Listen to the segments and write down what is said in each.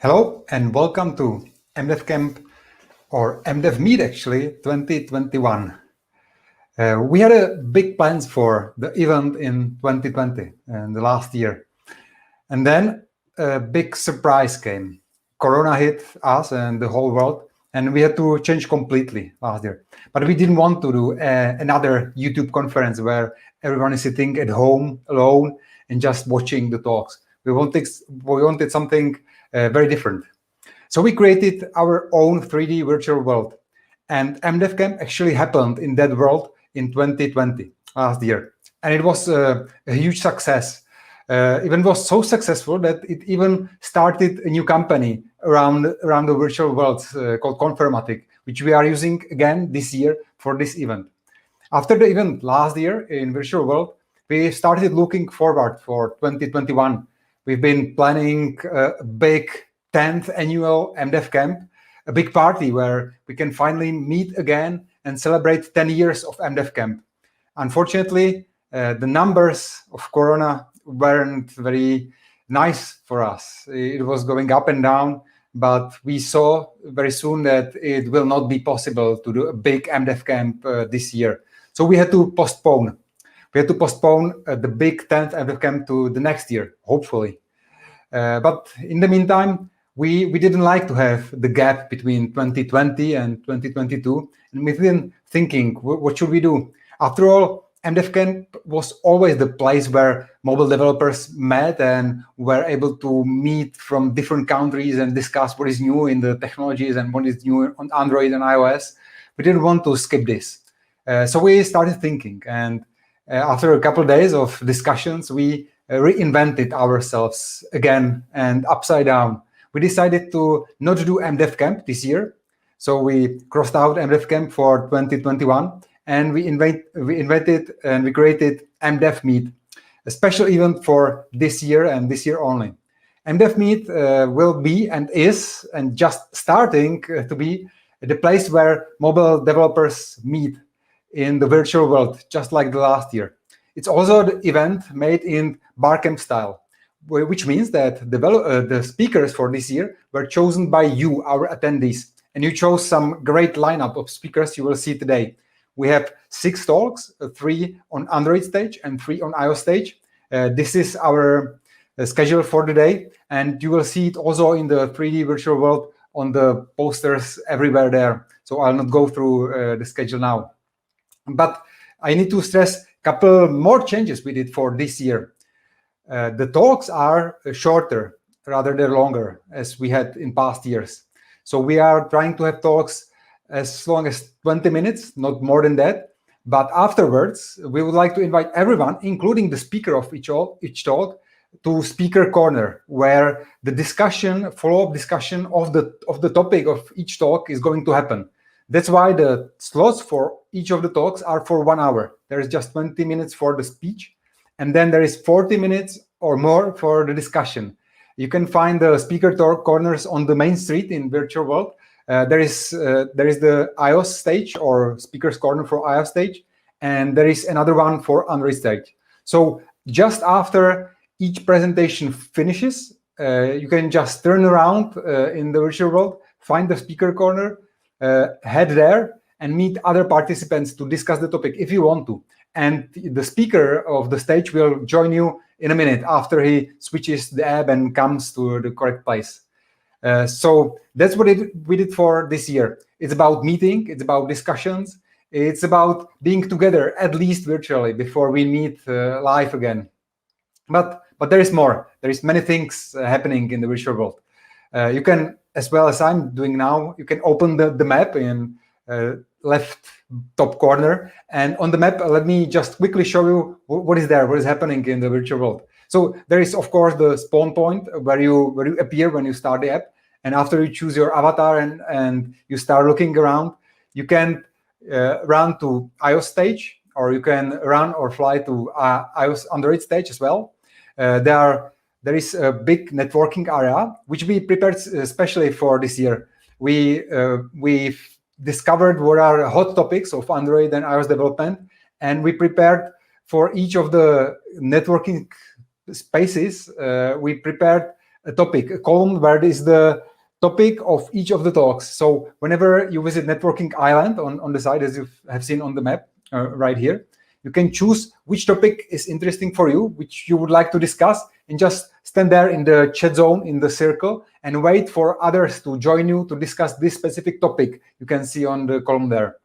Hello and welcome to mDevCamp or mDevMeet actually 2021. We had a big plans for the event in 2020 and the last year. And then a big surprise came. Corona hit us and the whole world and we had to change completely last year. But we didn't want to do another YouTube conference where everyone is sitting at home alone and just watching the talks. We wanted something very different. So we created our own 3D virtual world. And mDevCamp actually happened in that world in 2020, last year. And it was a huge success. Even was so successful that it even started a new company around the virtual world called Confermatic, which we are using again this year for this event. After the event last year in virtual world, we started looking forward for 2021. We've been planning a big 10th annual mDevCamp, a big party where we can finally meet again and celebrate 10 years of mDevCamp. Unfortunately, the numbers of Corona weren't very nice for us. It was going up and down, but we saw very soon that it will not be possible to do a big mDevCamp this year. So we had to postpone. We had to postpone the big 10th mDevCamp to the next year, hopefully. But in the meantime, we didn't like to have the gap between 2020 and 2022. And we've been thinking, what should we do? After all, mDevCamp was always the place where mobile developers met and were able to meet from different countries and discuss what is new in the technologies and what is new on Android and iOS. We didn't want to skip this. So we started thinking. And after a couple of days of discussions, we reinvented ourselves again and upside down. We decided to not do mDevCamp this year. So we crossed out mDevCamp for 2021. And we invented and we created mDevMeet, a special event for this year and this year only. mDevMeet will be and is and just starting to be the place where mobile developers meet in the virtual world, just like the last year. It's also the event made in Barcamp style, which means that the speakers for this year were chosen by you, our attendees. And you chose some great lineup of speakers you will see today. We have 6 talks, 3 on Android stage and 3 on iOS stage. This is our schedule for today. And you will see it also in the 3D virtual world on the posters everywhere there. So I'll not go through the schedule now. But I need to stress a couple more changes we did for this year. The talks are shorter rather than longer as we had in past years. So we are trying to have talks as long as 20 minutes, not more than that. But afterwards, we would like to invite everyone, including the speaker of each talk, to Speaker Corner, where the discussion, follow-up discussion of the topic of each talk is going to happen. That's why the slots for each of the talks are for 1 hour. There is just 20 minutes for the speech, and then there is 40 minutes or more for the discussion. You can find the speaker corners on the main street in virtual world. There is the iOS stage or speakers corner for iOS stage, and there is another one for Android stage. So just after each presentation finishes, you can just turn around in the virtual world, find the speaker corner, head there and meet other participants to discuss the topic if you want to. And the speaker of the stage will join you in a minute after he switches the app and comes to the correct place. So that's what we did for this year. It's about meeting, it's about discussions, it's about being together, at least virtually, before we meet live again. But there is more. There is many things happening in the virtual world. You can, as well as I'm doing now, you can open the map in left top corner. And on the map, let me just quickly show you what is there, what is happening in the virtual world. So there is, of course, the spawn point where you appear when you start the app. And after you choose your avatar and you start looking around, you can run to iOS stage, or you can run or fly to iOS Android stage as well. There is a big networking area, which we prepared especially for this year. We've discovered what are hot topics of Android and iOS development, and we prepared for each of the networking spaces, we prepared a topic, a column where is the topic of each of the talks. So whenever you visit Networking Island on the site, as you have seen on the map right here, you can choose which topic is interesting for you, which you would like to discuss, and just stand there in the chat zone in the circle and wait for others to join you to discuss this specific topic you can see on the column there.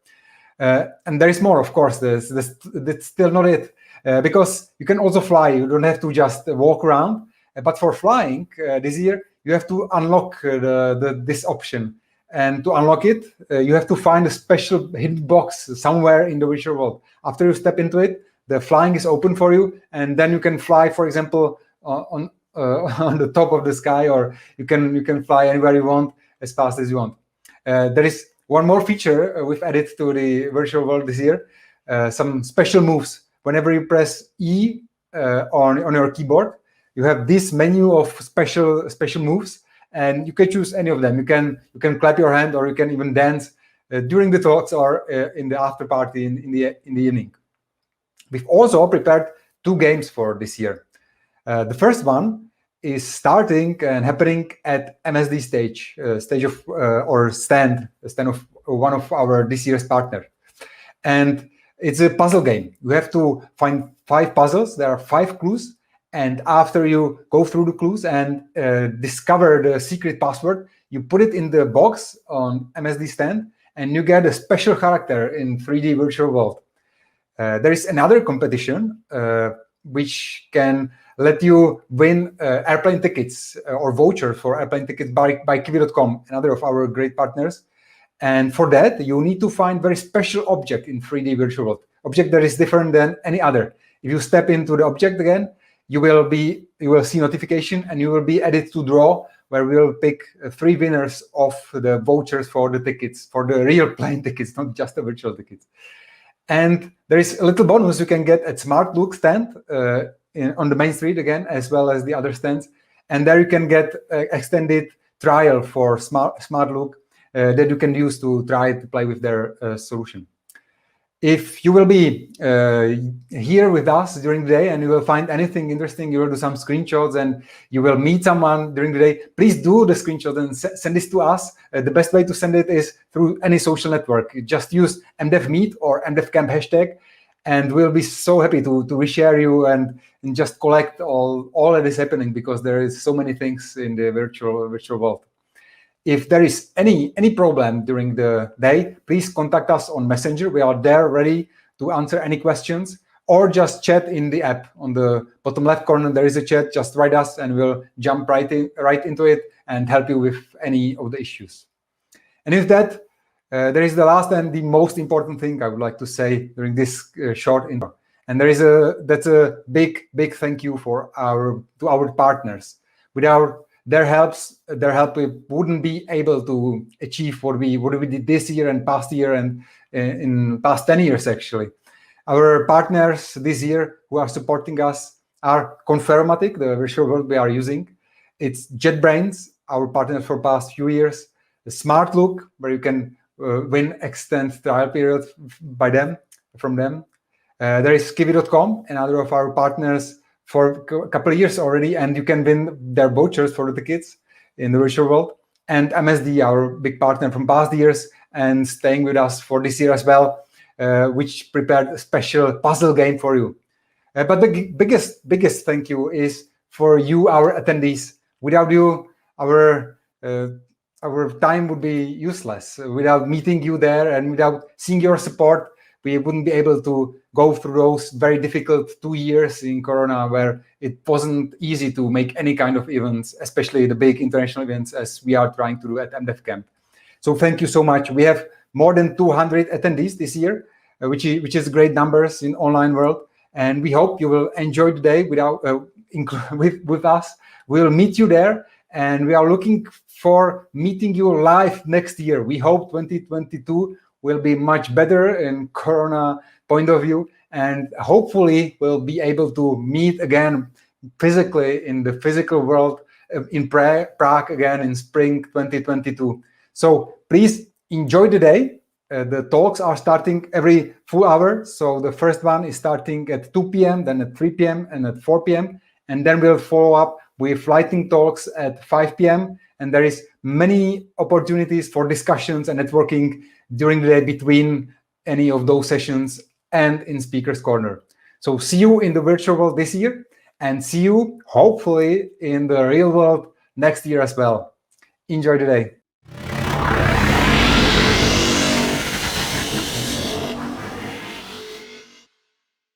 And there is more, of course. That's still not it, because you can also fly. You don't have to just walk around. But for flying this year, you have to unlock this option. And to unlock it, you have to find a special hidden box somewhere in the virtual world. After you step into it, the flying is open for you, and then you can fly, for example, on the top of the sky, or you can fly anywhere you want as fast as you want. There is one more feature we've added to the virtual world this year: some special moves. Whenever you press E on your keyboard, you have this menu of special moves, and you can choose any of them. You can clap your hand, or you can even dance during the talks or in the after party in the evening. We've also prepared 2 games for this year. The first one is starting and happening at MSD stage of or stand of one of our this year's partner, and it's a puzzle game. You have to find 5 puzzles. There are 5 clues. And after you go through the clues and discover the secret password, you put it in the box on MSD stand, and you get a special character in 3D virtual world. There is another competition which can let you win airplane tickets or vouchers for airplane tickets by Kiwi.com, another of our great partners. And for that, you need to find very special object in 3D virtual world, object that is different than any other. If you step into the object again, you will see notification, and you will be added to draw, where we will pick 3 winners of the vouchers for the tickets, for the real plane tickets, not just the virtual tickets. And there is a little bonus you can get at Smart Look stand on the main street again, as well as the other stands. And there you can get extended trial for Smart Look that you can use to try to play with their solution. If you will be here with us during the day and you will find anything interesting, you will do some screenshots and you will meet someone during the day, please do the screenshot and send this to us. The best way to send it is through any social network. Just use mDevMeet or mdevcamp hashtag, and we'll be so happy to reshare you and just collect all that is happening, because there is so many things in the virtual world. If there is any problem during the day, please contact us on Messenger. We are there ready to answer any questions, or just chat in the app. On the bottom left corner, there is a chat. Just write us and we'll jump right into it and help you with any of the issues. And with that, there is the last and the most important thing I would like to say during this short intro. And that's a big thank you to our partners. Without their help, we wouldn't be able to achieve what we did this year and past year and in past 10 years, actually. Our partners this year who are supporting us are Confirmatic, the virtual world we are using. It's JetBrains, our partner for past few years. The Smart Look, where you can win extended trial period from them. There is Kiwi.com, another of our partners for a couple of years already, and you can win their vouchers for the tickets in the virtual world. And MSD, our big partner from past years and staying with us for this year as well, which prepared a special puzzle game for you. But the biggest thank you is for you, our attendees. Without you, our time would be useless. Without meeting you there and without seeing your support, we wouldn't be able to go through those very difficult 2 years in Corona, where it wasn't easy to make any kind of events, especially the big international events as we are trying to do at mDevCamp. So thank you so much. We have more than 200 attendees this year, which is great numbers in online world. And we hope you will enjoy the day with us. We'll meet you there, and we are looking for meeting you live next year. We hope 2022 will be much better in Corona point of view, and hopefully we'll be able to meet again physically in the physical world in Prague again in spring 2022. So please enjoy the day. The talks are starting every full hour. So the first one is starting at 2 p.m., then at 3 p.m. and at 4 p.m. And then we'll follow up with lightning talks at 5 p.m. And there is many opportunities for discussions and networking during the day between any of those sessions and in Speaker's Corner. So see you in the virtual world this year, and see you hopefully in the real world next year as well. Enjoy the day.